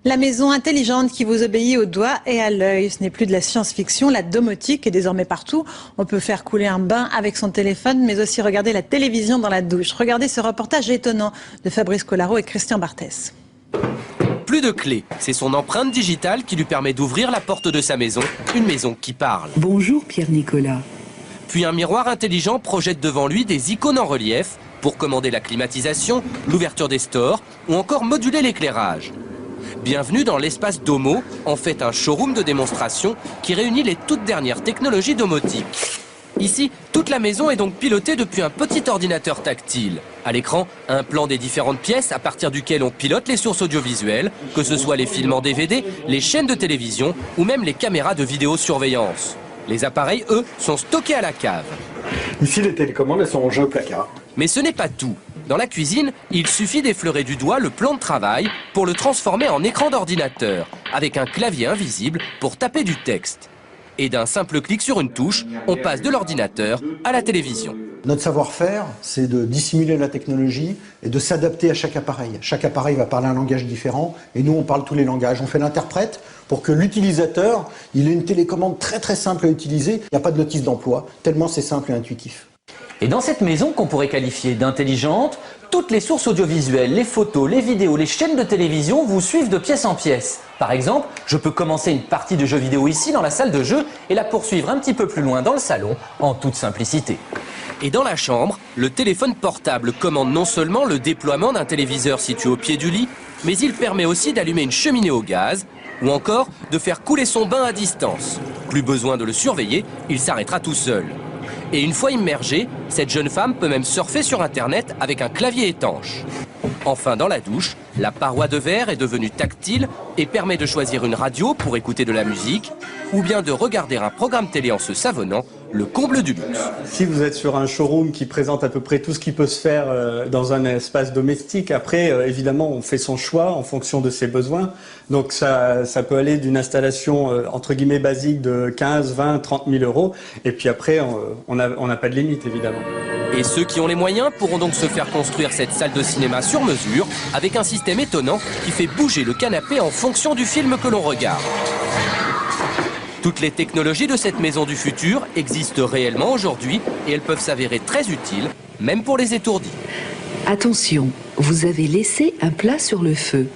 La maison intelligente qui vous obéit au doigt et à l'œil. Ce n'est plus de la science-fiction, la domotique est désormais partout. On peut faire couler un bain avec son téléphone, mais aussi regarder la télévision dans la douche. Regardez ce reportage étonnant de Fabrice Collaro et Christian Barthès. Plus de clé, c'est son empreinte digitale qui lui permet d'ouvrir la porte de sa maison, une maison qui parle. Bonjour Pierre-Nicolas. Puis un miroir intelligent projette devant lui des icônes en relief pour commander la climatisation, l'ouverture des stores ou encore moduler l'éclairage. Bienvenue dans l'espace Domo, en fait un showroom de démonstration qui réunit les toutes dernières technologies domotiques. Ici, toute la maison est donc pilotée depuis un petit ordinateur tactile. À l'écran, un plan des différentes pièces à partir duquel on pilote les sources audiovisuelles, que ce soit les films en DVD, les chaînes de télévision ou même les caméras de vidéosurveillance. Les appareils, eux, sont stockés à la cave. Ici, les télécommandes, elles sont rangées au placard. Mais ce n'est pas tout. Dans la cuisine, il suffit d'effleurer du doigt le plan de travail pour le transformer en écran d'ordinateur, avec un clavier invisible pour taper du texte. Et d'un simple clic sur une touche, on passe de l'ordinateur à la télévision. Notre savoir-faire, c'est de dissimuler la technologie et de s'adapter à chaque appareil. Chaque appareil va parler un langage différent et nous, on parle tous les langages. On fait l'interprète pour que l'utilisateur, il ait une télécommande très très simple à utiliser. Il n'y a pas de notice d'emploi, tellement c'est simple et intuitif. Et dans cette maison qu'on pourrait qualifier d'intelligente, toutes les sources audiovisuelles, les photos, les vidéos, les chaînes de télévision vous suivent de pièce en pièce. Par exemple, je peux commencer une partie de jeu vidéo ici dans la salle de jeu et la poursuivre un petit peu plus loin dans le salon en toute simplicité. Et dans la chambre, le téléphone portable commande non seulement le déploiement d'un téléviseur situé au pied du lit, mais il permet aussi d'allumer une cheminée au gaz ou encore de faire couler son bain à distance. Plus besoin de le surveiller, il s'arrêtera tout seul. Et une fois immergée, cette jeune femme peut même surfer sur Internet avec un clavier étanche. Enfin, dans la douche, la paroi de verre est devenue tactile et permet de choisir une radio pour écouter de la musique ou bien de regarder un programme télé en se savonnant, le comble du luxe. Si vous êtes sur un showroom qui présente à peu près tout ce qui peut se faire dans un espace domestique, après, évidemment, on fait son choix en fonction de ses besoins. Donc ça peut aller d'une installation, entre guillemets, basique de 15, 20, 30 000 euros. Et puis après, on n'a pas de limite, évidemment. Et ceux qui ont les moyens pourront donc se faire construire cette salle de cinéma sur mesure avec un système étonnant qui fait bouger le canapé en fonction du film que l'on regarde. Toutes les technologies de cette maison du futur existent réellement aujourd'hui et elles peuvent s'avérer très utiles, même pour les étourdis. Attention, vous avez laissé un plat sur le feu.